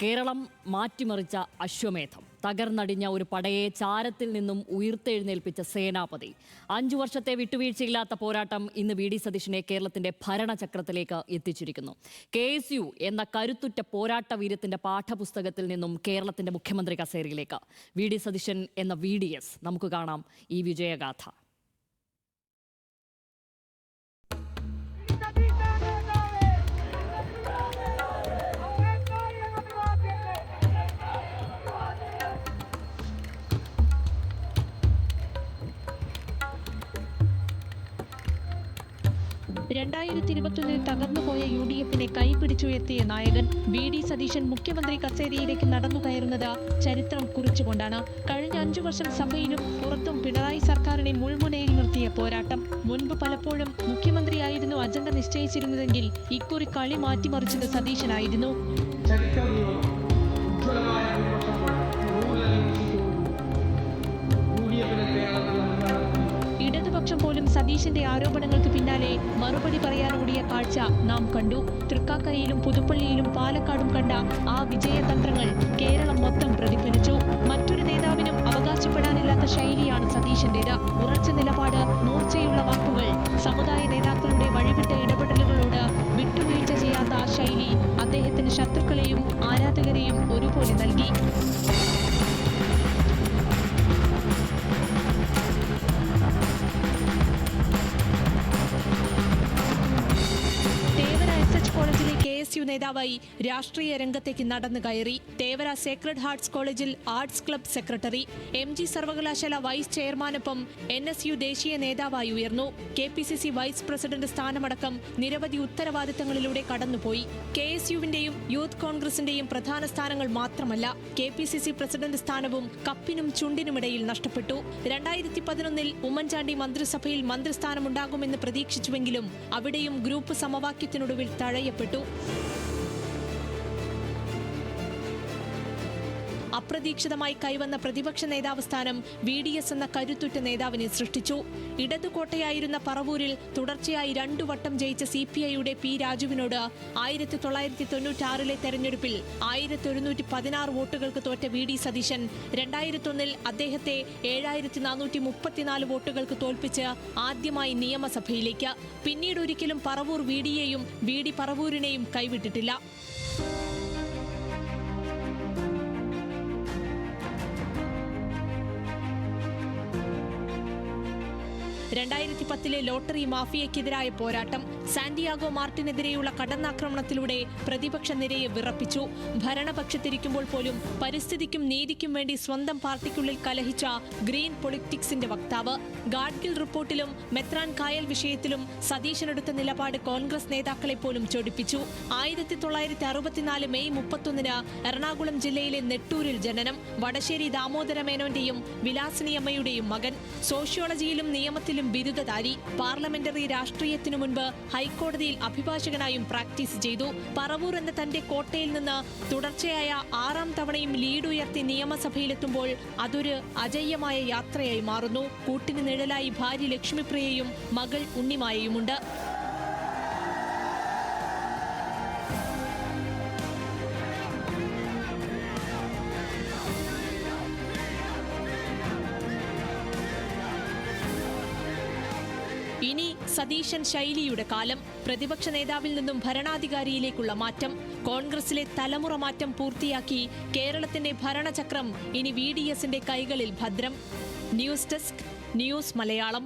കേരളം മാറ്റിമറിച്ച അശ്വമേധം, തകർന്നടിഞ്ഞ ഒരു പടയെ ചാരത്തിൽ നിന്നും ഉയർത്തെഴുന്നേൽപ്പിച്ച സേനാപതി. 5 വർഷത്തെ വിട്ടുവീഴ്ചയില്ലാത്ത പോരാട്ടം ഇന്ന് വി ഡി സതീശനെ കേരളത്തിന്റെ ഭരണചക്രത്തിലേക്ക് എത്തിച്ചിരിക്കുന്നു. KSU എന്ന കരുത്തുറ്റ പോരാട്ട വീര്യത്തിന്റെ പാഠപുസ്തകത്തിൽ നിന്നും കേരളത്തിന്റെ മുഖ്യമന്ത്രി കസേരയിലേക്ക് വി ഡി സതീശൻ എന്ന VDS. നമുക്ക് കാണാം ഈ വിജയഗാഥ. തകർന്നുപോയ UDF-നെ കൈപിടിച്ചുയർത്തിയ നായകൻ വി ഡി സതീശൻ മുഖ്യമന്ത്രി കസേരയിലേക്ക് നടന്നുകയറുന്നത് ചരിത്രം കുറിച്ചുകൊണ്ടാണ്. കഴിഞ്ഞ 5 വർഷം സഭയിലും പുറത്തും പിണറായി സർക്കാരിനെ മുൾമുനയിൽ നിർത്തിയ പോരാട്ടം. മുൻപ് പലപ്പോഴും മുഖ്യമന്ത്രിയായിരുന്നു അജണ്ട നിശ്ചയിച്ചിരുന്നതെങ്കിൽ ഇക്കുറി കളി മാറ്റിമറിച്ചത് സതീശനായിരുന്നു. ഇടതുപക്ഷം പോലും സതീശന്റെ ആരോപണങ്ങൾക്ക് പിന്നാലെ മറുപടി പറയാനോടിയ കാഴ്ച നാം കണ്ടു. തൃക്കാക്കരയിലും പുതുപ്പള്ളിയിലും പാലക്കാടും കണ്ട ആ വിജയതന്ത്രങ്ങൾ കേരളം മൊത്തം പ്രതിഫലിച്ചു. മറ്റൊരു നേതാവിനും അവകാശപ്പെടാനില്ലാത്ത ശൈലിയാണ് സതീശന്റേത്. ഉറച്ച നിലപാട്, മൂർച്ചയുള്ള വാക്കുകൾ, സമുദായ നേതാക്കളുടെ വഴിവിട്ട ഇടപെടലുകളോട് വിട്ടുവീഴ്ച ചെയ്യാത്ത ആ ശൈലി അദ്ദേഹത്തിന് ശത്രുക്കളെയും ആരാധകരെയും ഒരുപോലെ നൽകി. KSU നേതാവായി രാഷ്ട്രീയ രംഗത്തേക്ക് നടന്നു കയറി. തേവര സേക്രഡ് ഹാർട്ട്സ് കോളേജിൽ ആർട്സ് ക്ലബ് സെക്രട്ടറി, MG സർവകലാശാല വൈസ് ചെയർമാനൊപ്പം NSU ദേശീയ നേതാവായി ഉയർന്നു. KPCC വൈസ് പ്രസിഡന്റ് സ്ഥാനമടക്കം നിരവധി ഉത്തരവാദിത്തങ്ങളിലൂടെ കടന്നുപോയി. KSU-വിന്റെയും യൂത്ത് കോൺഗ്രസിന്റെയും പ്രധാന സ്ഥാനങ്ങൾ മാത്രമല്ല, KPCC പ്രസിഡന്റ് സ്ഥാനവും കപ്പിനും ചുണ്ടിനുമിടയിൽ നഷ്ടപ്പെട്ടു. 2011-ൽ ഉമ്മൻചാണ്ടി മന്ത്രിസഭയിൽ മന്ത്രിസ്ഥാനമുണ്ടാകുമെന്ന് പ്രതീക്ഷിച്ചുവെങ്കിലും അവിടെയും ഗ്രൂപ്പ് സമവാക്യത്തിനൊടുവിൽ തഴയപ്പെട്ടു. അപ്രതീക്ഷിതമായി കൈവന്ന പ്രതിപക്ഷ നേതാവ് സ്ഥാനം VDS എന്ന കരുത്തുറ്റ നേതാവിനെ സൃഷ്ടിച്ചു. ഇടതുകോട്ടയായിരുന്ന പറവൂരിൽ തുടർച്ചയായി 2 വട്ടം ജയിച്ച CPI-യുടെ P. രാജുവിനോട് 1996-ലെ തെരഞ്ഞെടുപ്പിൽ 1116 വോട്ടുകൾക്ക് തോറ്റ വി ഡി സതീശൻ 2001-ൽ അദ്ദേഹത്തെ 7434 വോട്ടുകൾക്ക് തോൽപ്പിച്ച് ആദ്യമായി നിയമസഭയിലേക്ക്. പിന്നീടൊരിക്കലും പറവൂർ VD-യെയും VD പറവൂരിനെയും കൈവിട്ടിട്ടില്ല. 2010-ലെ ലോട്ടറി മാഫിയയ്ക്കെതിരായ പോരാട്ടം, സാന്റിയാഗോ മാർട്ടിനെതിരെയുള്ള കടന്നാക്രമണത്തിലൂടെ പ്രതിപക്ഷ നിരയെ വിറപ്പിച്ചു. ഭരണപക്ഷത്തിരിക്കുമ്പോൾ പോലും പരിസ്ഥിതിക്കും നീതിക്കും വേണ്ടി സ്വന്തം പാർട്ടിക്കുള്ളിൽ കലഹിച്ച ഗ്രീൻ പൊളിറ്റിക്സിന്റെ വക്താവ്. ഗാഡ്ഗിൽ റിപ്പോർട്ടിലും മെത്രാൻ കായൽ വിഷയത്തിലും സതീശനെടുത്ത നിലപാട് കോൺഗ്രസ് നേതാക്കളെ പോലും ചൊടിപ്പിച്ചു. 1964 മെയ് 31-ന് എറണാകുളം ജില്ലയിലെ നെട്ടൂരിൽ ജനനം. വടശ്ശേരി ദാമോദര മേനോന്റെയും വിലാസിനിയമ്മയുടെയും മകൻ. സോഷ്യോളജിയിലും നിയമത്തിലും ബിരുദധാരി. പാർലമെന്ററി രാഷ്ട്രീയത്തിനു മുൻപ് ഹൈക്കോടതിയിൽ അഭിഭാഷകനായും പ്രാക്ടീസ് ചെയ്തു. പറവൂർ എന്ന തന്റെ കോട്ടയിൽ നിന്ന് തുടർച്ചയായ 6ാം തവണയും ലീഡ് ഉയർത്തി നിയമസഭയിലെത്തുമ്പോൾ അതൊരു അജയ്യമായ യാത്രയായി മാറുന്നു. കൂട്ടിന് നിഴലായി ഭാര്യ ലക്ഷ്മിപ്രിയയും മകൾ ഉണ്ണിമായയുമുണ്ട്. ഇനി സതീശൻ ശൈലിയുടെ കാലം. പ്രതിപക്ഷ നേതാവിൽ നിന്നും ഭരണാധികാരിയിലേക്കുള്ള മാറ്റം. കോൺഗ്രസിലെ തലമുറ മാറ്റം പൂർത്തിയാക്കി കേരളത്തിന്റെ ഭരണചക്രം ഇനി VDS-ന്റെ കൈകളിൽ ഭദ്രം. News desk, news Malayalam.